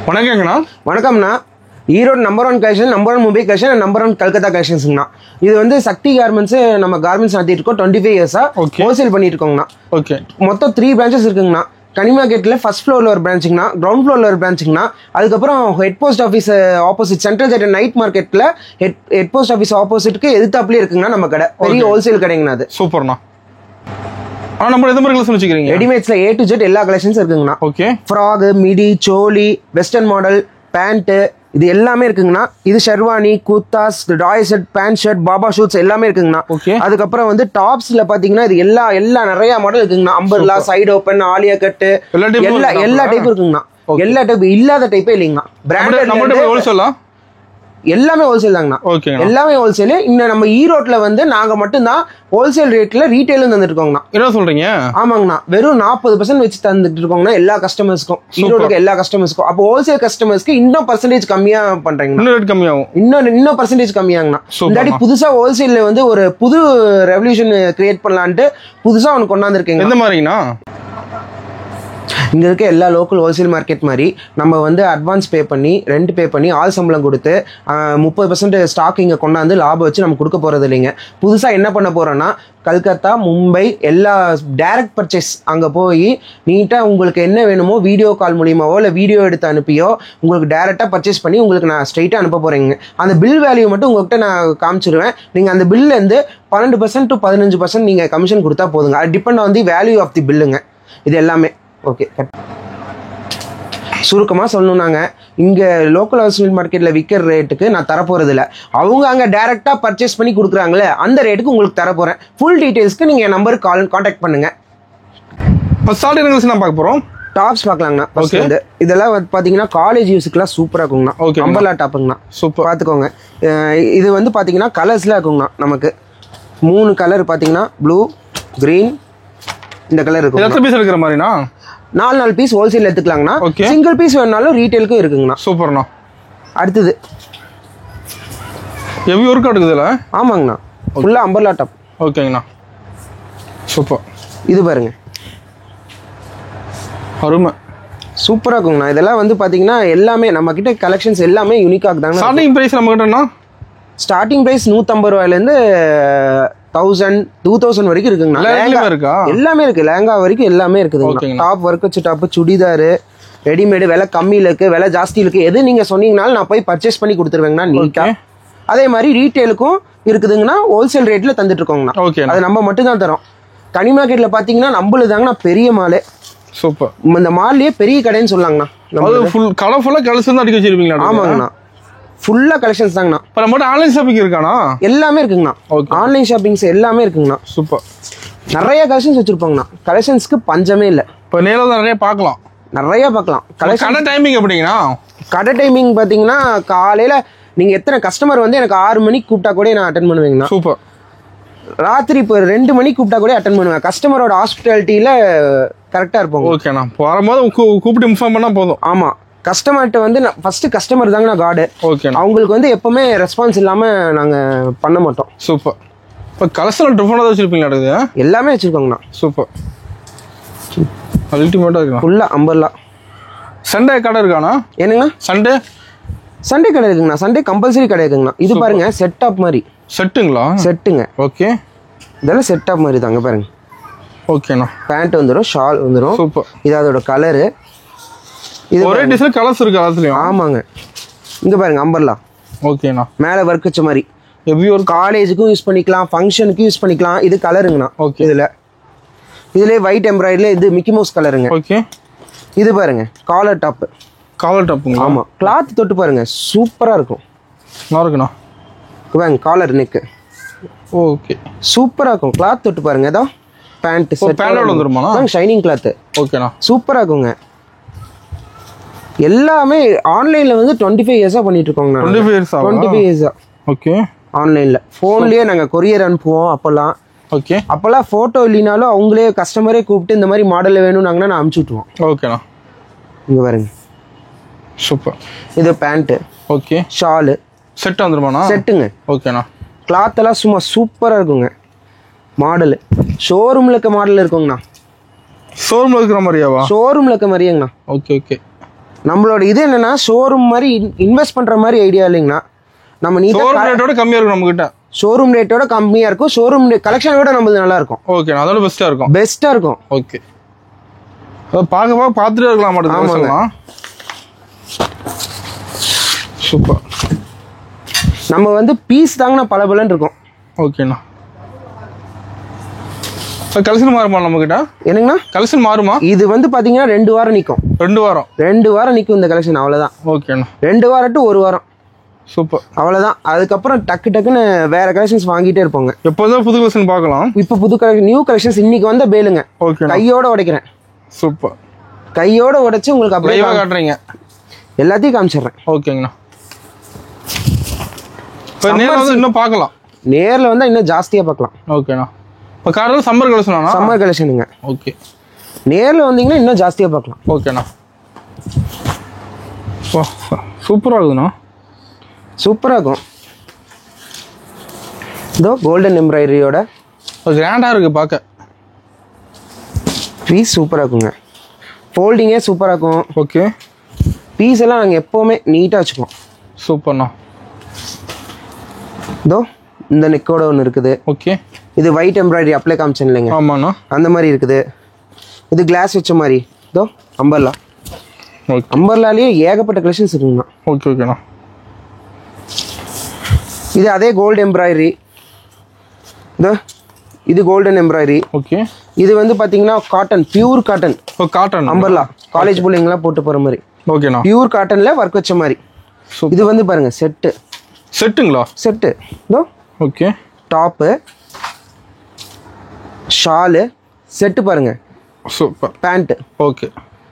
வணக்கங்கண்ணா. வணக்கம்ண்ணா. Erode number 1 collection, number 1 Mumbai collection, number 1 Calcutta கலெக்ஷன்ஸ்ங்கண்ணா. இது வந்து சக்தி கார்மெண்ட்ஸ், நம்ம கார்மெண்ட்ஸ் நடத்திட்டு இருக்கோம். 25 இயர்ஸா ஹோல்சேல் பண்ணிட்டு இருக்கோங்கண்ணா. ஓகே. மொத்தம் 3 பிரான்ச்சஸ் இருக்குங்கண்ணா. கனிமார்க்கெட்டில் ஃபர்ஸ்ட் ஃப்ளோரில் ஒரு பிரான்ச்சுங்கண்ணா, கிரவுண்ட் ஃப்ளோரில் ஒரு பிரான்ச்சுங்கண்ணா. அதுக்கப்புறம் head post office opposite central ஜெட் நைட் மார்க்கெட்டில் ஹெட் போஸ்ட் ஆஃபீஸ் ஆப்போசிட்டுக்கு எதிர்த்தாப்லேயே இருக்குங்கண்ணா நம்ம கடை. பெரிய ஹோல்சேல் கடைங்கண்ணா அது. சூப்பர்ண்ணா. ஆனால் நம்ம எந்த மாதிரி கலெக்ஷன் வச்சுக்கிறீங்க? ரெடிமேட்ஸ்ல A to Z எல்லா கலெக்ஷன்ஸ் இருக்குங்கண்ணா. Okay. Frock, midi, choli, western model, pant, இது எல்லாமே இருக்குங்கண்ணா. இது ஷெர்வானி, குர்தாஸ், டாய் செட், பேண்ட் ஷர்ட், பாபா ஷூட்ஸ் எல்லாமே இருக்குங்கண்ணா. ஓகே. அதுக்கப்புறம் வந்து டாப்ஸ்ல பாத்தீங்கன்னா இது எல்லா நிறைய மாடல் இருக்குங்கண்ணா. அம்பர்லா, சைடு ஓப்பன், ஆலியா கட்டு, எல்லா டைப் இருக்குங்கண்ணா. எல்லா டைப் இல்லாத டைப்பே இல்லைங்கண்ணா. பிராண்டட் எல்லாமே ஹோல்சேல் தாங்கண்ணா. எல்லாமே ஹோல்சேல். இன்னும் நம்ம ஈரோட்ல வந்து நாங்க மட்டும்தான் ஹோல்சேல் ரேட்ல ரீட்டைலும் தந்துட்டு இருக்கோங்கண்ணா. என்ன சொல்றீங்க? ஆமாங்கண்ணா. வெறும் 40% வச்சு தந்துட்டு இருக்கோங்கண்ணா எல்லா கஸ்டமர்ஸ்க்கும், ஈரோடுக்கு எல்லா கஸ்டமர்ஸ்க்கும். அப்போ ஹோல்சேல் கஸ்டமர்ஸ்க்கு இன்னும் பர்சன்டேஜ் கம்மியா பண்றீங்க. இன்னும் பர்சன்டேஜ் கம்மியாங்கண்ணா. இந்தாடி புதுசா ஹோல்சேல்ல வந்து ஒரு புது ரெவல்யூஷன் கிரியேட் பண்ணலான்ட்டு புதுசா ஒன்று கொண்டாந்துருக்கீங்க. எந்த மாதிரிங்கண்ணா? இங்கே இருக்க எல்லா லோக்கல் ஹோல்சேல் மார்க்கெட் மாதிரி நம்ம வந்து அட்வான்ஸ் பே பண்ணி, ரெண்ட் பே பண்ணி, ஆள் சம்பளம் கொடுத்து 30% ஸ்டாக் இங்கே கொண்டாந்து லாபம் வச்சு நம்ம கொடுக்க போகிறது இல்லைங்க. புதுசாக என்ன பண்ண போகிறோன்னா, கல்கத்தா, மும்பை எல்லா டைரக்ட் பர்ச்சேஸ் அங்கே போய் நீட்டாக உங்களுக்கு என்ன வேணுமோ வீடியோ கால் மூலியமாவோ இல்லை வீடியோ எடுத்து அனுப்பியோ உங்களுக்கு டைரெக்டாக பர்ச்சேஸ் பண்ணி உங்களுக்கு நான் ஸ்ட்ரைட்டாக அனுப்ப போகிறேங்க. அந்த பில் வேல்யூ மட்டும் உங்கள்கிட்ட நான் காமிச்சிருவேன். நீங்கள் அந்த பில்லேருந்து 12% to 15% நீங்கள் கமிஷன் கொடுத்தா போதுங்க. அது depend on the value of the பில்லுங்க. இது எல்லாமே ஓகே. சுருக்கமாக சொல்லணும்னாங்க, இங்கே லோக்கல் ஹோல்சேல் மார்க்கெட்டில் விற்கிற ரேட்டுக்கு நான் தரப்போகிறது இல்லை. அவங்க அங்கே டைரெக்டாக பர்ச்சேஸ் பண்ணி கொடுக்குறாங்களே அந்த ரேட்டுக்கு உங்களுக்கு தரப்போகிறேன். ஃபுல் டீட்டெயில்ஸ்க்கு நீங்கள் என் நம்பருக்கு கான்டாக்ட் பண்ணுங்கள். பார்க்க போகிறோம். டாப்ஸ் பார்க்கலாங்கண்ணா. ஃபர்ஸ்ட் வந்து இதெல்லாம் பார்த்தீங்கன்னா காலேஜ் யூஸுக்குலாம் சூப்பராக இருக்குங்கண்ணா. ஓகே. அம்பர்லா டாப்புங்கண்ணா. சூப்பர். பார்த்துக்கோங்க. இது வந்து பார்த்தீங்கன்னா கலர்ஸ்லாம் இருக்குங்கண்ணா. நமக்கு 3 கலர் பார்த்தீங்கன்னா ப்ளூ, க்ரீன், இந்த கலர் இருக்கும். எத்தனை பீஸ் எடுக்கிற மாதிரினா? 4 பீஸ் ஹோல்சேல் எடுத்துக்கலாங்கண்ணா. சிங்கிள் பீஸ் வேணாலும் ரீட்டைலுக்கும் இருக்குங்கண்ணா. சூப்பர்ண்ணா. அடுத்தது ஹெவி ஒர்க் எடுக்குதுல? ஆமாங்கண்ணா. ஃபுல்லாக அம்பர்லா டாப். ஓகேங்கண்ணா. சூப்பர். இது பாருங்க, அருமை, சூப்பராக இருக்குங்கண்ணா. இதெல்லாம் வந்து பார்த்தீங்கன்னா எல்லாமே நம்ம கிட்ட கலெக்ஷன்ஸ் எல்லாமே யூனிக்காக தாங்க. ஸ்டார்டிங் ப்ரைஸ் நம்ம கிட்டனா ஸ்டார்டிங் ப்ரைஸ் 150 ரூபாயிலேருந்து 1000, 2000 வரைக்கும் இருக்குங்கண்ணா. எல்லாமே இருக்கு. லேங்கா வரைக்கும் எல்லாமே இருக்குதுங்க. டாப், ஒர்க் வச்சு டாப், சுடிதாரு, ரெடிமேடு, விலை கம்மியில் இருக்கு, விலை ஜாஸ்தி இருக்கு. எது நீங்க சொன்னீங்கனாலும் நான் போய் பர்ச்சேஸ் பண்ணி கொடுத்துருவேங்கண்ணா நீட்டா. அதே மாதிரி ரீட்டைலுக்கும் இருக்குதுங்கன்னா ஹோல்சேல் ரேட்ல தந்துட்டு இருக்கோங்கண்ணா. அது நம்ம மட்டும் தான் தரோம். கனி மார்க்கெட்ல பாத்தீங்கன்னா நம்மளுதாங்கண்ணா பெரிய மாலே. சூப்பர். இந்த மால்லயே பெரிய கடைன்னு சொல்லாங்கண்ணா. ஆமாங்கண்ணா. ஃபுல்லா கலெக்ஷன்ஸ் தாங்கண்ணா. இப்போ நம்ம ஆன்லைன் ஷாப்பிங் இருக்கானா? எல்லாமே இருக்குங்கண்ணா. ஆன்லைன் ஷாப்பிங்ஸ் எல்லாமே இருக்குங்கண்ணா. சூப்பர். நிறைய கலெக்ஷன்ஸ் வச்சிருப்பாங்கண்ணா. கலெக்ஷன்ஸ்க்கு பஞ்சமே இல்லை. இப்போ நேரில் நிறைய பார்க்கலாம். கடை டைமிங் எப்படிங்கண்ணா? கடை டைமிங் பார்த்தீங்கன்னா காலையில் நீங்கள் எத்தனை கஸ்டமர் வந்து எனக்கு 6 மணிக்கு கூப்பிட்டா கூட நான் அட்டன் பண்ணுவேங்கண்ணா. சூப்பர். ராத்திரி இப்போ 2 மணிக்கு கூப்பிட்டா கூட அட்டன் பண்ணுவேன். கஸ்டமரோட ஹாஸ்பிட்டாலிட்டியில் கரெக்டாக இருப்போம். ஓகேண்ணா. வரும்போது கூப்பிட்டு இன்ஃபார்ம் பண்ணால் போதும். ஆமாம். கஸ்டமர்கிட்ட வந்து ஃபர்ஸ்ட் கஸ்டமர் தாங்கண்ணா கார்டு. ஓகே. அவங்களுக்கு வந்து எப்பவுமே ரெஸ்பான்ஸ் இல்லாமல் நாங்கள் பண்ண மாட்டோம். சூப்பர். இப்போ கலெக்ஷன் டிஃபரெண்டாக வச்சிருப்பீங்களா? எல்லாமே வச்சிருக்கோங்கண்ணா. சூப்பர். அல்டிமேட்டாக இருக்குண்ணா. ஃபுல்லாக அம்பர்லா. சண்டே கடை இருக்காண்ணா? என்னங்கண்ணா? சண்டே கடை இருக்குங்கண்ணா. சண்டே கம்பல்சரி கடை இருக்குங்கண்ணா. இது பாருங்க செட் டாப் மாதிரி. செட்டுங்களா? செட்டுங்க. ஓகே. இதெல்லாம் செட் டாப் மாதிரி தாங்க. பாருங்க. ஓகேண்ணா. பேண்ட் வந்துடும், ஷால் வந்துடும். சூப்பர். இது அதோட கலரு. இது ஒரே டிசைன் கலர்ஸ் இருக்கு அதுலயும். ஆமாங்க. இங்க பாருங்க அம்பர்லா. ஓகேண்ணா. மேல வர்க் வச்ச மாதிரி. எப்படி ஒரு காலேஜுக்கும் யூஸ் பண்ணிக்கலாம், ஃபங்க்ஷனுக்கும் யூஸ் பண்ணிக்கலாம். இது கலருங்கண்ணா. ஓகே. இதுல ஒயிட் எம்ப்ராய்டரியில இது மிக்கி மவுஸ் கலருங்க. ஓகே. இது பாருங்க காலர் டாப். ஆமா. கிளாத் தொட்டு பாருங்க சூப்பரா இருக்கும். நல்லா இருக்குண்ணா. பாருங்க காலர் நெக். ஓகே. சூப்பரா இருக்கும். கிளாத் தொட்டு பாருங்க. ஏதோ பேண்ட் செட் பேண்டோட வந்துருமா? Shining cloth. ஓகேண்ணா. சூப்பரா இருக்குங்க. எல்லாமே ஆன்லைன்ல வந்து 25 இயர்ஸா பண்ணிட்டு இருக்கோங்க. 25 இயர்ஸா. ஓகே. ஆன்லைன்ல போன்லயே நாங்க கொரியர் அனுப்புவோம். அப்பெல்லாம் ஓகே. அப்பெல்லாம் போட்டோ இல்லைனாலும் அவங்களே கஸ்டமரே கூப்பிட்டு இந்த மாதிரி மாடல் வேணும்னாங்கன்னா நான் அனுப்பிச்சு விட்டுருவோம். ஓகேண்ணா. இங்க பாருங்க. சூப்பர். இது பேண்ட். ஓகே. ஷாலு செட் வந்துருமாண்ணா? செட்டுங்க. ஓகேண்ணா. கிளாத் எல்லாம் சும்மா சூப்பரா இருக்குங்க. மாடல் ஷோரூம்ல இருக்க மாடல் இருக்குங்கண்ணா. ஷோரூம்ல இருக்கிற மாதிரியாவா? ஷோரூம்ல இருக்க மாதிரியாங்கண்ணா. ஓகே. ஓகே. நம்மளோட இது என்னன்னா ஷோரூம் மாதிரி இன்வெஸ்ட் பண்ற மாதிரி ஐடியா இல்லைங்கண்ணா. நம்ம நீட்டா ஷோரூம் ரேட்டோட கம்மியா இருக்கும் நம்ம கிட்ட. ஷோரூம் ரேட்டோட கம்மியா இருக்கும். ஷோரூம் கலெக்ஷன் விட நம்மளுக்கு நல்லா இருக்கும். ஓகே, அதோட பெஸ்டா இருக்கும். பெஸ்டா இருக்கும். ஓகே, பார்த்துட்டே இருக்கலாம் மாட்டேன். சூப்பர். நம்ம வந்து பீஸ் தாங்கண்ணா பலபலன்னு இருக்கும். ஓகேண்ணா. கலெக்ஷன் மாறுமா நம்ம கிட்ட? என்னங்கண்ணா கலெக்ஷன் மாறுமா? இது வந்து பாத்தீங்கன்னா 2 வாரம் நிக்கும். 2 வாரம் நிக்கும் இந்த கலெக்ஷன். அவ்வளவுதான். ஓகேண்ணா. 2 வாரம் டு 1 வாரம். சூப்பர். அவ்வளவுதான். அதுக்கப்புறம் டக்குன்னு வேற கலெக்ஷன்ஸ் வாங்கிட்டே இருப்போங்க. எப்போதான் புது கலெக்ஷன் பார்க்கலாம். இப்போ புது கலெக்ஷன், நியூ கலெக்ஷன்ஸ் இன்னைக்கு வந்த பேலுங்க. ஓகே, கையோட உடைக்கிறேன். சூப்பர். கையோட உடைச்சு உங்களுக்கு அப்படியே காட்டுறீங்க. எல்லாத்தையும் காமிச்சிடுறேன். ஓகேங்கண்ணா. இப்போ நேர்ல வந்து இன்னும் பார்க்கலாம். நேர்ல வந்தா இன்னும் ஜாஸ்தியா பார்க்கலாம். ஓகேண்ணா. இப்போ காரணம் சம்மர் கலெக்ஷனா? சம்மர் கலெக்ஷனுங்க. ஓகே. நேர்ல வந்தீங்கன்னா இன்னும் ஜாஸ்தியா பார்க்கலாம். ஓகேண்ணா. சூப்பராக இருக்குதுண்ணா. சூப்பராக இருக்கும். இதோ கோல்டன் எம்ப்ராய்டரியோட கிராண்டாக இருக்குது பார்க்க. பீஸ் சூப்பராக இருக்குங்க. ஃபோல்டிங்கே சூப்பராக இருக்கும். ஓகே. பீஸ் எல்லாம் நாங்கள் எப்போவுமே நீட்டாக வச்சுக்குவோம். சூப்பர்ண்ணா. இதோ இந்த நெக்கோட ஒன்று இருக்குது. ஓகே. இது ஒயிட் எம்ப்ராய்டரி அப்ளை காமிச்சேன் இல்லைங்க? ஆமாண்ணா. அந்த மாதிரி இருக்குது. இது கிளாஸ் வச்ச மாதிரி. இதோ அம்பர்லா. ஓகே. அம்பர்லாலேயே ஏகப்பட்ட கலெக்ஷன்ஸ் இருக்குங்கண்ணா. ஓகே ஓகேண்ணா. இது அதே கோல்டு எம்ப்ராய்டரி. இதோ இது கோல்டன் எம்ப்ராய்டரி. ஓகே. இது வந்து பார்த்தீங்கன்னா cotton, pure cotton. Cotton umbrella college பிள்ளைங்களாம் போட்டு போகிற மாதிரி. ஓகேண்ணா. பியூர் காட்டன்ல ஒர்க் வச்ச மாதிரி. இது வந்து பாருங்க செட்டுங்களா? செட்டு. இதோ ஓகே. டாப்பு, ஷாலு, செட்டு பாருங்க. சூப்பர். பேண்ட். ஓகே.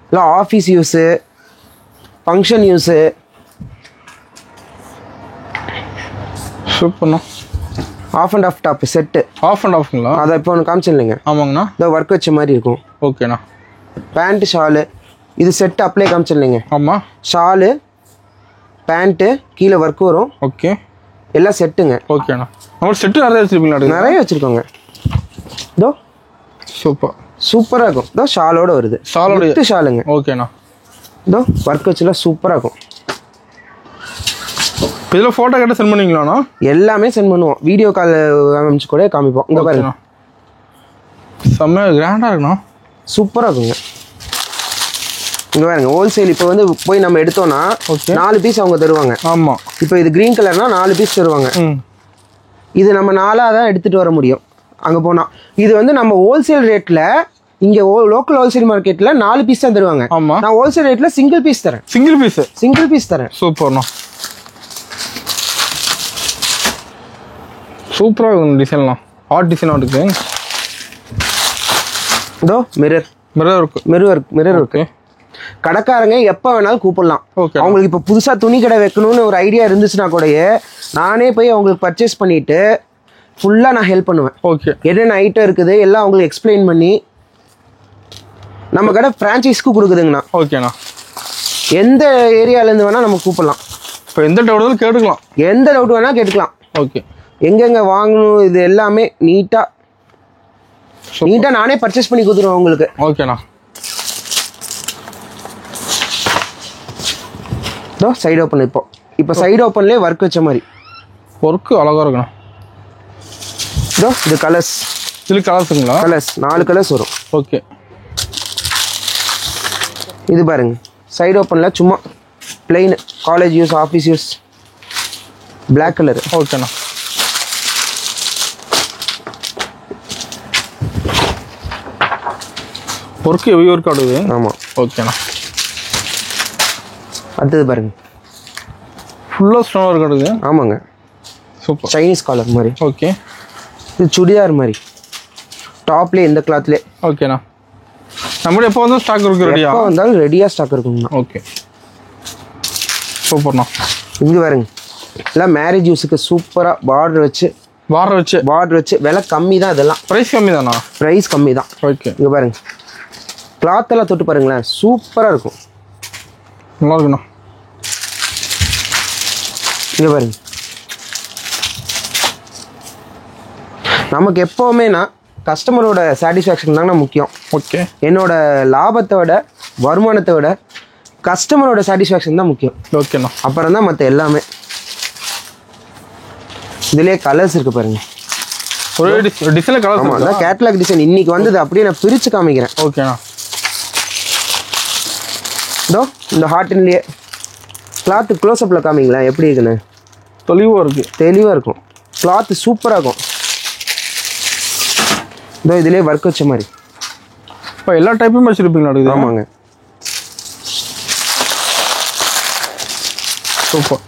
இல்லை ஆஃபீஸ் யூஸு, ஃபங்க்ஷன் யூஸு. சூப்பர்ண்ணா. Half and half top set. Half and ஆஃப்ங்களா? அதை இப்போ ஒன்று காமிச்சேன் இல்லைங்க? ஆமாங்கண்ணா. இதோ ஒர்க் வச்ச மாதிரி இருக்கும். ஓகேண்ணா. பேண்ட்டு, ஷாலு. இது செட்டு அப்ளை காமிச்சேன் இல்லைங்க? ஆமாம். ஷாலு, பேண்ட்டு, கீழே ஒர்க் வரும். ஓகே. எல்லாம் செட்டுங்க. ஓகேண்ணா. நம்ம செட்டு நிறைய வச்சுருப்பீங்களா? நிறைய வச்சுருக்கோங்க. இதோ சூப்பர். சூப்பராக இருக்கும். இதோ ஷாலோட வருது. ஷாலோட ஷாலுங்க. ஓகேண்ணா. இதோ ஒர்க் வச்சுலாம் சூப்பராக இருக்கும். இதில் ஃபோட்டோ கேட்டால் சென்ட் பண்ணுவீங்களாண்ணா? எல்லாமே சென்ட் பண்ணுவோம். வீடியோ கால் காமிச்சு கூட காமிப்போம். இங்கே பாருங்க. செம்ம கிராண்டாக இருக்குண்ணா. சூப்பராக இருக்குங்க. இங்கே பாருங்க. ஹோல்சேல் இப்போ வந்து போய் நம்ம எடுத்தோம்னா 4 பீஸ் அவங்க தருவாங்க. ஆமாம். இப்போ இது க்ரீன் கலர்னா 4 பீஸ் தருவாங்க. இது நம்ம 4ஆக தான் எடுத்துகிட்டு வர முடியும் அங்கே போனால். இது வந்து நம்ம ஹோல்சேல் ரேட்டில் இங்கே லோக்கல் ஹோல்சேல் மார்க்கெட்டில் 4 பீஸ் தான் தருவாங்க. ஆமாம். நான் ஹோல்சேல் ரேட்டில் சிங்கிள் பீஸ் தரேன். சிங்கிள் பீஸ் தரேன். சூப்பர்ண்ணா. சூப்பராக இருக்கும் டிசைன்லாம். ஆர்ட் டிசைனாக இருக்கு. இதோ மிரர் இருக்கு. கடைக்காரங்க எப்போ வேணாலும் கூப்பிடலாம். அவங்களுக்கு இப்போ புதுசாக துணி கடை வைக்கணும்னு ஒரு ஐடியா இருந்துச்சுன்னா கூடயே நானே போய் அவங்களுக்கு பர்ச்சேஸ் பண்ணிட்டு ஃபுல்லாக நான் ஹெல்ப் பண்ணுவேன். ஓகே. என்னென்ன ஐட்டம் இருக்குது எல்லாம் அவங்களுக்கு எக்ஸ்பிளைன் பண்ணி நம்ம கடை ஃப்ரான்ச்சைஸ்க்கு கொடுக்குதுங்கண்ணா. ஓகேண்ணா. எந்த ஏரியாவிலேருந்து வேணால் நம்ம கூப்பிடலாம். இப்போ எந்த டவுட் கேட்டுக்கலாம். எந்த டவுட் வேணால் கேட்டுக்கலாம். ஓகே. எங்கெங்கே வாங்கணும் இது எல்லாமே நீட்டாக நானே பர்ச்சேஸ் பண்ணி கொடுத்துருவேன் உங்களுக்கு. ஓகேண்ணா. இதோ சைடு ஓப்பன். இப்போ சைடு ஓப்பன்லேயே ஒர்க் வச்ச மாதிரி. ஒர்க்கு அழகாக இருக்குண்ணா. இதோ இது கலர்ஸ். இதில் கலர்ஸுங்களா? கலர்ஸ் 4 கலர்ஸ் வரும். ஓகே. இது பாருங்க. சைடு ஓப்பனில் சும்மா plain college use, office use, black colour. ஓகேண்ணா. ஒர்க்கு ஹெவி ஒர்க் ஆடுது. ஆமாம். ஓகேண்ணா. அடுத்தது பாருங்க. ஃபுல்லாக ஸ்டோன் ஒர்க் ஆடுது. ஆமாங்க. சூப்பர். சைனீஸ் காலர் மாதிரி. ஓகே. இது சுடிதார் மாதிரி. டாப்லேயே இந்த கிளாத்லேயே. ஓகேண்ணா. நம்மளுடைய எப்போ வந்து ஸ்டாக் இருக்கு? ரெடியாக எப்போ வந்தாலும் ரெடியாக ஸ்டாக் இருக்குங்கண்ணா. ஓகே. சூப்பர்ண்ணா. இங்கே பாருங்க. எல்லாம் மேரேஜ் யூஸுக்கு சூப்பராக பார்டர் வச்சு விலை கம்மி தான். இதெல்லாம் ப்ரைஸ் கம்மி தானா? ப்ரைஸ் கம்மி தான். ஓகே. இங்கே பாருங்க. கிளாத் எல்லாம் தொட்டு பாருங்களேன். சூப்பராக இருக்கும். நல்லா இருக்குண்ணா. இங்கே பாருங்க. நமக்கு எப்போவுமேனா கஸ்டமரோட சாட்டிஸ்ஃபேக்ஷன் தாங்க முக்கியம். ஓகே. என்னோட லாபத்தை விட வருமானத்தை விட கஸ்டமரோட சாட்டிஸ்ஃபேக்ஷன் தான் முக்கியம். ஓகேண்ணா. அப்புறம் தான் மற்ற எல்லாமே. இதுலேயே கலர்ஸ் இருக்கு பாருங்க. ஒரு டிசைன் கலர். ஆமாம், அதான் கேட்லாக் டிசைன் இன்னைக்கு வந்தது. அப்படியே நான் பிரித்து காமிக்கிறேன். ஓகேண்ணா. இதோ இந்த ஹார்டின்லேயே கிளாத்து க்ளோஸ்அப்பில் காமிங்களேன் எப்படி இருக்குன்னு. தெளிவாக இருக்குது. தெளிவாக இருக்கும். கிளாத்து சூப்பராக இருக்கும். இதோ இதுலேயே ஒர்க் வச்ச மாதிரி. இப்போ எல்லா டைப்பும் வச்சுருப்பீங்களா? ஆமாங்க. சூப்பர்.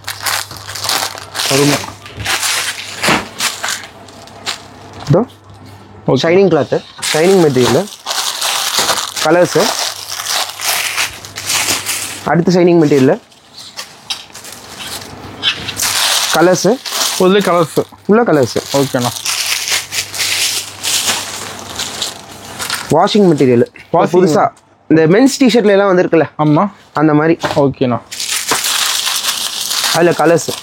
அருமை. இதோ shining cloth, shining material, colours. அடுத்த ஷைனிங் மெட்டீரியல், கலர்ஸு. இதுலேயே கலர்ஸு உள்ள கலர்ஸு. ஓகேண்ணா. வாஷிங் மெட்டீரியல் புதுசாக இந்த மென்ஸ் டிஷர்ட்ல எல்லாம் வந்திருக்குல்ல. ஆமாம், அந்த மாதிரி. ஓகேண்ணா. அதில் கலர்ஸு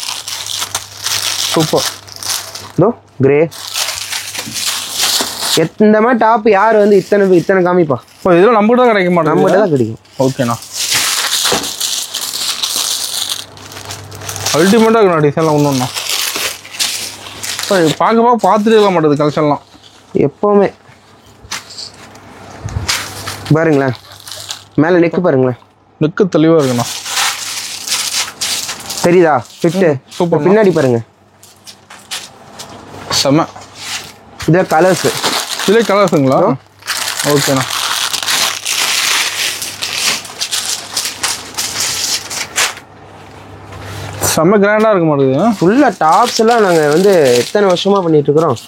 சூப்பர். இதோ கிரே. இந்த மாதிரி டாப் யார் வந்து இத்தனை காமிப்பா? இப்போ இதெல்லாம் நம்மகிட்ட தான் கிடைக்க மாட்டோம். நம்மகிட்ட தான் கிடைக்கும். ஓகேண்ணா. அல்டிமேட்டாக இருக்குண்ணா டிசைன்லாம். ஒன்றுண்ணா இப்போ பார்த்துட்டே இருக்க மாட்டேது கலெக்ஷன்லாம் எப்போவுமே. பாருங்களேன் மேலே நெக்கு பாருங்களேன். நெக்கு தெளிவாக இருக்குண்ணா. தெரியுதா ஃபிட்டு? சூப்பர். பின்னாடி பாருங்க. செம்ம. இதில் கலர்ஸு. இதே கலர்ஸுங்களா? ஓகேண்ணா. செம்ம கிராண்டாக இருக்க மாட்டேங்குது. ஃபுல்லாக டாப்ஸ் எல்லாம் நாங்கள் வந்து எத்தனை வருஷமாக பண்ணிட்டு இருக்கிறோம்.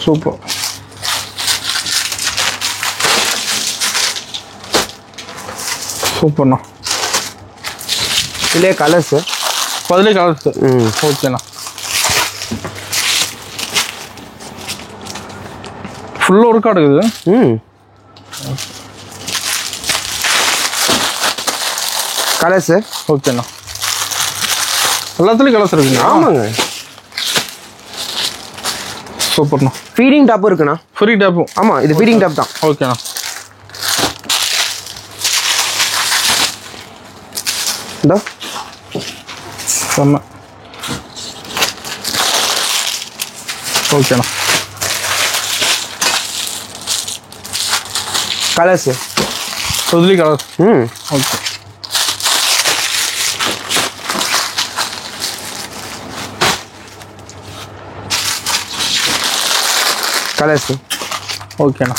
சூப்பர். சூப்பர்ண்ணா. இதுலேயே கலர்ஸு. அதுலேயே கலர்ஸு. ஓகேண்ணா. ஃபுல்லாக ஒர்க்காக இருக்குது. கலர்ஸு. ஓகேண்ணா. எல்லாத்துலேயும் கலர்ஸ் இருக்குங்க. ஆமாங்க. சூப்பர்ண்ணா. ஃபீடிங் டாப்பும் இருக்குண்ணா. ஃப்ரீ டாப்பும். ஆமாம், இது ஃபீடிங் டாப் தான். ஓகேண்ணா. இதோ செம்ம. ஓகேண்ணா. கலர்ஸு. இதுலேயும் கலர்ஸ். ஓகே. கலர்ஸு. ஓகேண்ணா.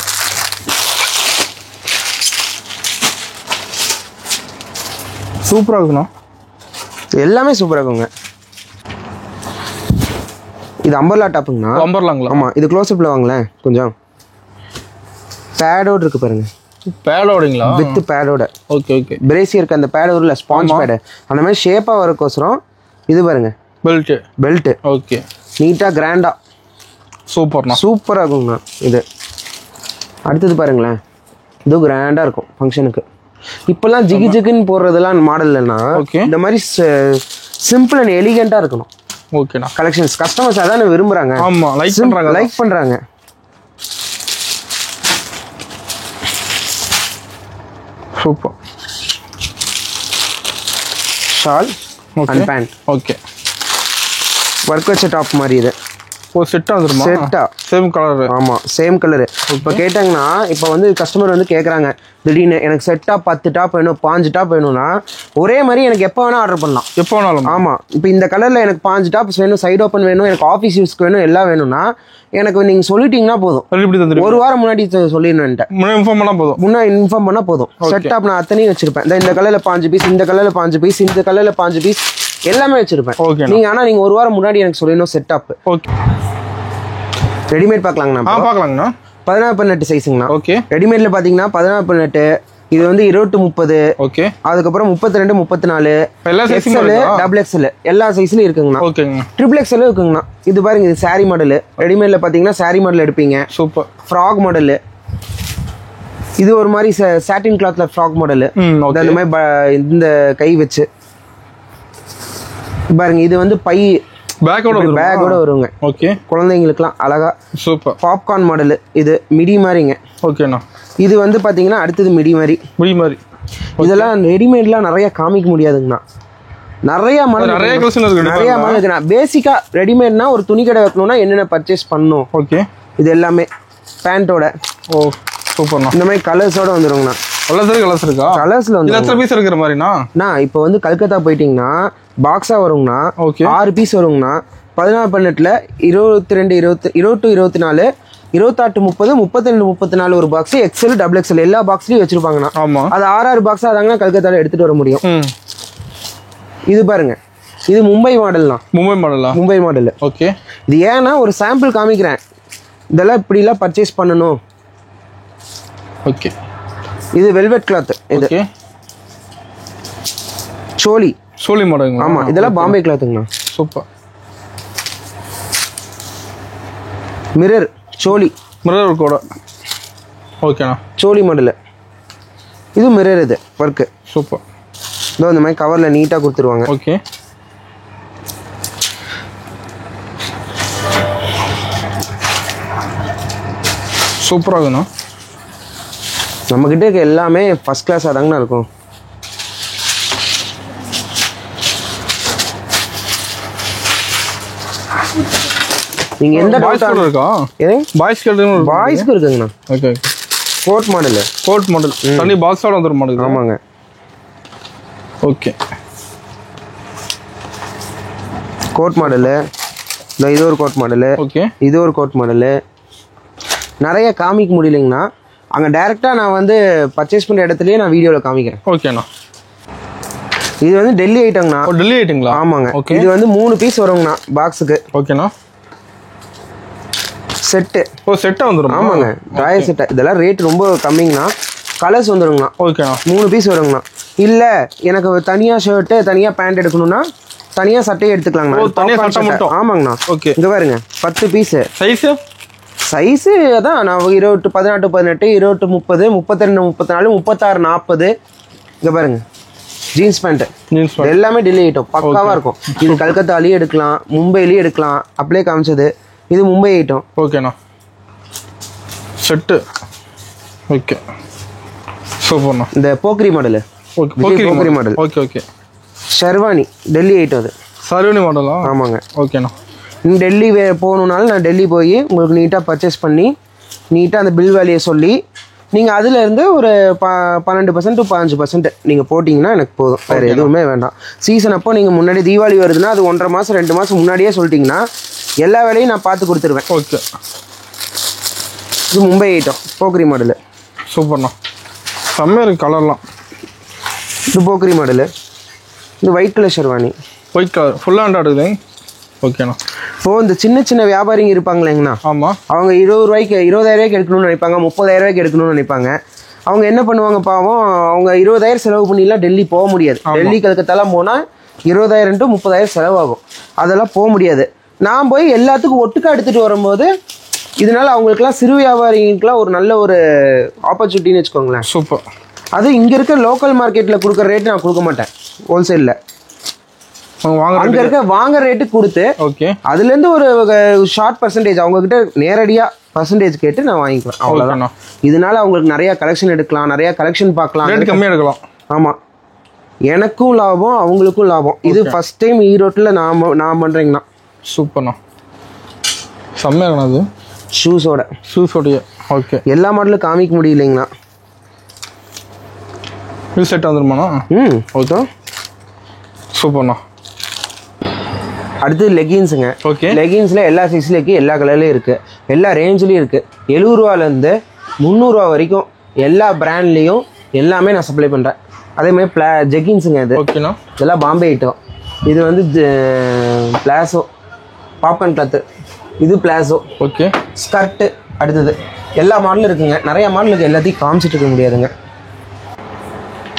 சூப்பராக இருக்குண்ணா. எல்லாமே சூப்பராக இருக்குங்க. இது அம்பர்லா டாப்புங்கண்ணா. அம்பர்லாங்களா? ஆமாம். இது க்ளோஸ்அப்பில் வாங்களேன் கொஞ்சம். பேடோடு இருக்கு பாருங்க. பேடோடுங்களா? வித் பேடோட. Okay okay. பிரேசியருக்கு அந்த பேட் வரும்ல, ஸ்பாஞ்ச் பேடு, அந்த மாதிரி ஷேப்பாக வரக்கோசரம் இது பாருங்க. பெல்ட்டு. ஓகே. நீட்டாக கிராண்டாக சூப்பர்ண்ணா. சூப்பராக இருக்குங்கண்ணா இது. அடுத்தது பாருங்களேன். இது கிராண்டாக இருக்கும் ஃபங்க்ஷனுக்கு. இப்போல்லாம் ஜிகி ஜிகுன்னு போடுறதெல்லாம் மாடல் இல்லைன்னா இந்த மாதிரி சிம்பிள் அண்ட் எலிகெண்ட்டாக இருக்கணும். ஓகேண்ணா. கலெக்ஷன்ஸ் கஸ்டமர்ஸ் அதான் விரும்புகிறாங்க. ஆமாம், லைக் பண்ணுறாங்க. Super. Shawl and pant. Okay. Work வச்ச டாப் மாதிரி இது. ஒரு செட்டாக வந்துருமா? செட்டா. Same colour. ஆமாம், சேம் கலரு. இப்போ கேட்டாங்கன்னா, இப்போ வந்து கஸ்டமர் வந்து கேட்குறாங்க திடீர்னு எனக்கு செட்டாக 10 டாப் வேணும், 5 டாப் வேணும்னா ஒரே மாதிரி எனக்கு எப்போ வேணால் ஆர்டர் பண்ணலாம். எப்போ வேணாலும். ஆமாம். இப்போ இந்த கலரில் எனக்கு 5 டாப்ஸ் வேணும், சைடு ஓப்பன் வேணும், எனக்கு ஆஃபீஸ் யூஸ்க்கு வேணும், எல்லாம் வேணும்னா எனக்கு நீங்கள் சொல்லிட்டீங்கன்னா போதும். ஒரு வாரம் முன்னாடி சொல்லிடணுன்ட்டேன். முன்னாடி இன்ஃபார்ம் பண்ணால் போதும். செட்டாப் நான் அத்தனையும் வச்சிருப்பேன். இந்த கலரில் 5 பீஸ், இந்த கலரில் 5 பீஸ், இந்த கலரில் 5 பீஸ் எல்லாமே வச்சிருப்பேன். நீங்கள் ஆனால் நீங்கள் ஒரு வாரம் முன்னாடி எனக்கு சொல்லணும் செட்டாப். ஓகே. ரெடிமேட் பார்க்கலாங்கண்ணா? பார்க்கலாங்கண்ணா. 16x8 சைஸுங்கண்ணா. ஓகே. ரெடிமேட்ல பார்த்தீங்கன்னா 16x8, இது வந்து 20-30. ஓகே. அதுக்கப்புறம் 32-34, XL, XXL எல்லா சைஸ்லயும் இருக்குங்கண்ணா. ஓகேங்க. XXL இருக்குங்கண்ணா. இது பாருங்க, இது சாரி மாடல். ரெடிமேட்ல பார்த்தீங்கன்னா சாரி மாடல் எடுப்பீங்க. சூப்பர். Frock model. இது ஒரு மாதிரி சாட்டின் கிளாத்ல ஃப்ராக் மாடல். அந்த மாதிரி இந்த கை வச்சு பாருங்க. இது வந்து பை பேக்கோட வருங்க. ஓகே. குழந்தைங்களுக்குலாம் அழகா சூப்பர். Popcorn model. இது மிடி மாதிரிங்க. ஓகேண்ணா. இது வந்து பார்த்தீங்கன்னா அடுத்தது மிடி மாதிரி. இதெல்லாம் ரெடிமேட்லாம் நிறைய காமிக்க முடியாதுங்கண்ணா. நிறைய மாடல் இருக்குண்ணா. பேசிக்காக ரெடிமேட்னா ஒரு துணி கடை வைக்கணும்னா என்னென்ன பர்ச்சேஸ் பண்ணணும். ஓகே. இது எல்லாமே பேண்ட்டோட. ஓ சூப்பர்ண்ணா. இந்த மாதிரி கலர்ஸோட வந்துருங்கண்ணா. கலர்ஸ் இருக்கா? கலர்ஸ்ல வந்து எத்தனை பீஸ் இருக்கிற மாதிரிண்ணா? இப்போ வந்து கல்கத்தா போயிட்டீங்கன்னா பாக்ஸா வருங்கண்ணா. 6 பீஸ் வருங்கண்ணா. 14-18 22 24 28 30 32 34 ஒரு பாக்ஸ். எக்ஸ்எல் டபுள் எக்ஸ்எல் எல்லா பாக்ஸ்லயும் வச்சிருப்பாங்கண்ணா. ஆமா. அது 6 பாக்ஸா தாங்க கல்கத்தால எடுத்துட்டு வர முடியும். இது பாருங்க, இது மும்பை மாடல்னா. மும்பை மாடல். ஓகே. இது ஏன்னா ஒரு சாம்பிள் காமிக்கிறேன். இதெல்லாம் இப்படிலாம் பர்ச்சேஸ் பண்ணணும். ஓகே. இது வெல்வெட் கிளாத். இது சோலி மாடல். ஆமா, இதெல்லாம் பாம்பே கிளாத்துங்கண்ணா. சூப்பர். மிரர் கூட. ஓகேண்ணா. சோலி மாடல். இது மிரர். இது ஒர்க்கு. சூப்பர். இதோ இந்த மாதிரி கவர்ல நீட்டா கொடுத்துருவாங்க. ஓகே. சூப்பராக இருக்குண்ணா. நம்மக்கிட்ட இருக்க எல்லாமே ஃபர்ஸ்ட் கிளாஸாக தாங்கண்ணா இருக்கும். நீங்கள் எந்த பாய்ஸ்க்கு இருக்கா? பாய்ஸ்க்கு இருக்குங்கண்ணா. ஓகே. Code model. தனி பாக்ஸோட வந்துடும் மாடல். ஆமாங்க. ஓகே. Code model. இது ஒரு கோட் மாடலு. ஓகே. இது ஒரு கோட் மாடலு. நிறைய காமிக்க முடியலைங்கண்ணா. அங்கே டைரெக்டாக நான் வந்து பர்ச்சேஸ் பண்ணுற இடத்துலயே நான் வீடியோவில் காமிக்கிறேன். ஓகேண்ணா. இது வந்து டெல்லி ஐட்டங்கண்ணா. டெல்லி ஐட்டங்களா? ஆமாங்க. இது வந்து 3 பீஸ் வருங்கண்ணா பாக்ஸுக்கு. ஓகேண்ணா. செட்டு. செட்டாக வந்துடும். ஆமாங்க, ட்ராயர் செட்டு. இதெல்லாம் ரேட் ரொம்ப கம்மிங்கண்ணா. கலர்ஸ் வந்துடுங்கண்ணா. ஓகேண்ணா. 3 பீஸ் வருங்கண்ணா. இல்லை எனக்கு தனியாக ஷர்ட்டு தனியாக பேண்ட் எடுக்கணும்னா தனியாக சட்டையை எடுத்துக்கலாங்கண்ணா. ஆமாங்கண்ணா. ஓகே. இங்கே பாருங்க 10 பீஸு. சைஸு அதான் நான் 18 18 18 28 30 32 34 36 40. இங்கே பாருங்க ஜீன்ஸ் பேண்ட்டு எல்லாமே டெல்லி ஐட்டம் பக்காவாக இருக்கும். இது கல்கத்தாலேயும் எடுக்கலாம், மும்பையிலையும் எடுக்கலாம். அப்படியே காமிச்சது இது மும்பை ஐட்டம். ஓகேண்ணா. செட்டு. ஓகே. சூப்பர்ண்ணா. இந்த Pokkiri model. Pokkiri model. Okay. Sherwani Delhi item. அது ஷெர்வானி மாடலா? ஆமாங்க. ஓகேண்ணா. டெல்லி போகணுன்னாலும் நான் டெல்லி போய் உங்களுக்கு நீட்டாக பர்ச்சேஸ் பண்ணி நீட்டாக அந்த பில் வேலையை சொல்லி நீங்கள் அதுலேருந்து ஒரு 12% to 15% நீங்கள் போட்டிங்கன்னா எனக்கு போதும். வேறு எதுவுமே வேண்டாம். சீசன் அப்போ நீங்கள் முன்னாடி தீபாவளி வருதுன்னா அது 1.5 மாதம் 2 மாதம் முன்னாடியே சொல்லிட்டிங்கன்னா எல்லா வேலையும் நான் பார்த்து கொடுத்துருவேன். ஓகே. இது மும்பை ஐட்டம் போக்ரி மாடலு. சூப்பர்ண்ணா. செம்மையாக இருக்குது கலர்லாம். இது போக்ரி மாடலு. இது white colour sherwani. White colour ஃபுல்லாக இருக்குது. ஓகேண்ணா. இப்போது இந்த சின்ன வியாபாரிங்க இருப்பாங்களேங்கண்ணா. ஆமாம். அவங்க 20,000 எடுக்கணும்னு நினைப்பாங்க, 30,000 எடுக்கணும்னு நினைப்பாங்க. அவங்க என்ன பண்ணுவாங்க பாவம், அவங்க 20,000 செலவு பண்ணிலாம் டெல்லி போக முடியாது. டெல்லி கல்கத்தாலாம் போனால் 20,000 to 30,000 செலவாகும். அதெல்லாம் போக முடியாது. நான் போய் எல்லாத்துக்கும் ஒட்டுக்கா எடுத்துகிட்டு வரும்போது இதனால அவங்களுக்குலாம் சிறு வியாபாரிகளுக்குலாம் ஒரு நல்ல ஒரு ஆப்பர்ச்சுனிட்டின்னு வச்சுக்கோங்களேன். சூப்பர். அது இங்கே இருக்க லோக்கல் மார்க்கெட்டில் கொடுக்குற ரேட்டு நான் கொடுக்க மாட்டேன். ஹோல்சேலில் அங்கே இருக்க வாங்குற ரேட்டு கொடுத்து ஓகே அதுலேருந்து ஒரு ஷார்ட் பர்சன்டேஜ் அவங்கக்கிட்ட நேரடியாக பர்சன்டேஜ் கேட்டு நான் வாங்கிக்குவேன். அவ்வளோதான். இதனால அவங்களுக்கு நிறையா கலெக்ஷன் எடுக்கலாம், நிறையா கலெக்ஷன் பார்க்கலாம், ரேட் கம்மியாக எடுக்கலாம். ஆமாம், எனக்கும் லாபம் அவங்களுக்கும் லாபம். இது ஃபர்ஸ்ட் டைம் ஈரோட்டில் நான் பண்ணுறேங்கண்ணா. சூப்பர்ண்ணா. செம்மையாகண்ணா. அது ஷூஸோடைய. ஓகே. எல்லா மாடலும் காமிக்க முடியலைங்கண்ணா. இது செட் வந்துருமாண்ணா? ஓகே. சூப்பர்ண்ணா. அடுத்து லெகின்ஸுங்க. ஓகே. லெகின்ஸில் எல்லா சைஸ்லையும் இருக்குது, எல்லா கலர்லேயும் இருக்குது, எல்லா ரேஞ்சிலையும் இருக்குது. 70 ரூபாலேருந்து 300 ரூபா வரைக்கும் எல்லா பிராண்ட்லேயும் எல்லாமே நான் சப்ளை பண்ணுறேன். அதேமாதிரி ஜெகின்ஸுங்க. இது ஓகேண்ணா. இதெல்லாம் பாம்பே ஐட்டம். இது வந்து பிளாசோ பாப்கார்ன் கிளாத்து. இது பிளாசோ. ஓகே. ஸ்கர்ட்டு. அடுத்தது எல்லா மாடலும் இருக்குங்க. நிறைய மாடல் இருக்குது. எல்லாத்தையும் காமிச்சிட்டு இருக்க முடியாதுங்க.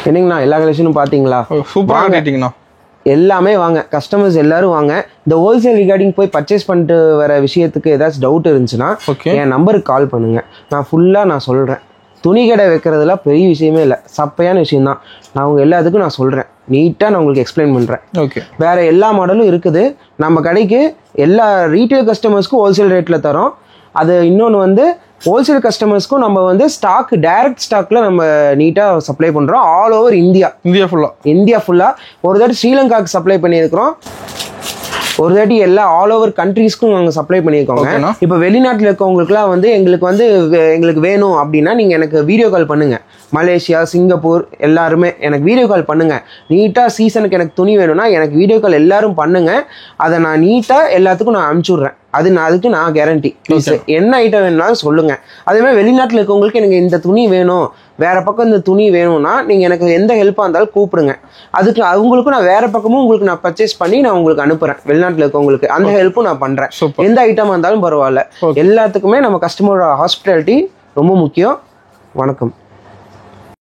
என்னங்கண்ணா எல்லா கலெக்ஷனும் பார்த்தீங்களா? சூப்பராக கேட்டிங்கண்ணா. எல்லாமே வாங்க, கஸ்டமர்ஸ் எல்லாரும் வாங்க. இந்த ஹோல்சேல் ரிகார்டிங் போய் பர்ச்சேஸ் பண்ணிட்டு வர விஷயத்துக்கு ஏதாச்சும் டவுட் இருந்துச்சுன்னா என் நம்பருக்கு கால் பண்ணுங்கள். நான் ஃபுல்லாக சொல்கிறேன். துணி கடை வைக்கிறதுலாம் பெரிய விஷயமே இல்லை, சப்பையான விஷயந்தான். நான் அவங்க எல்லாத்துக்கும் நான் சொல்கிறேன். நீட்டாக நான் உங்களுக்கு எக்ஸ்பிளைன் பண்ணுறேன். ஓகே. வேறு எல்லா மாடலும் இருக்குது நம்ம கடைக்கு. எல்லா ரீட்டைல் கஸ்டமர்ஸ்க்கும் ஹோல்சேல் ரேட்டில் தரோம். அது இன்னொன்று வந்து ஹோல்சேல் கஸ்டமர்ஸ்க்கும் நம்ம வந்து ஸ்டாக் டைரக்ட் ஸ்டாக்ல நம்ம நீட்டாக சப்ளை பண்ணுறோம். ஆல் ஓவர் இந்தியா ஃபுல்லாக. ஒரு தாட்டி ஸ்ரீலங்காவுக்கு சப்ளை பண்ணியிருக்கிறோம். ஒரு தாட்டி எல்லா ஆல் ஓவர் கண்ட்ரீஸ்க்கும் நாங்கள் சப்ளை பண்ணியிருக்கோங்க. இப்போ வெளிநாட்டில் இருக்கவங்களுக்குலாம் வந்து எங்களுக்கு வேணும் அப்படின்னா நீங்கள் எனக்கு வீடியோ கால் பண்ணுங்கள். மலேசியா, சிங்கப்பூர் எல்லாருமே எனக்கு வீடியோ கால் பண்ணுங்கள். நீட்டாக சீசனுக்கு எனக்கு துணி வேணும்னா எனக்கு வீடியோ கால் எல்லாரும் பண்ணுங்கள். அதை நான் நீட்டாக எல்லாத்துக்கும் நான் அனுப்பிச்சி விட்றேன். அதுக்கு நான் கேரண்டி. ப்ளீஸ் என்ன ஐட்டம் வேணும்னாலும் சொல்லுங்கள். அதேமாதிரி வெளிநாட்டில் இருக்கவங்களுக்கு எனக்கு இந்த துணி வேணும், வேறு பக்கம் இந்த துணி வேணும்னா நீங்கள் எனக்கு எந்த ஹெல்ப்பாக இருந்தாலும் கூப்பிடுங்க. அதுக்கு அவங்களுக்கும் நான் வேறு பக்கமும் உங்களுக்கு நான் பர்ச்சேஸ் பண்ணி நான் உங்களுக்கு அனுப்புகிறேன். வெளிநாட்டில் இருக்கவங்களுக்கு அந்த ஹெல்ப்பும் நான் பண்ணுறேன். எந்த ஐட்டமாக இருந்தாலும் பரவாயில்ல. எல்லாத்துக்குமே நம்ம கஸ்டமரோட ஹாஸ்பிட்டாலிட்டி ரொம்ப முக்கியம். வணக்கம்.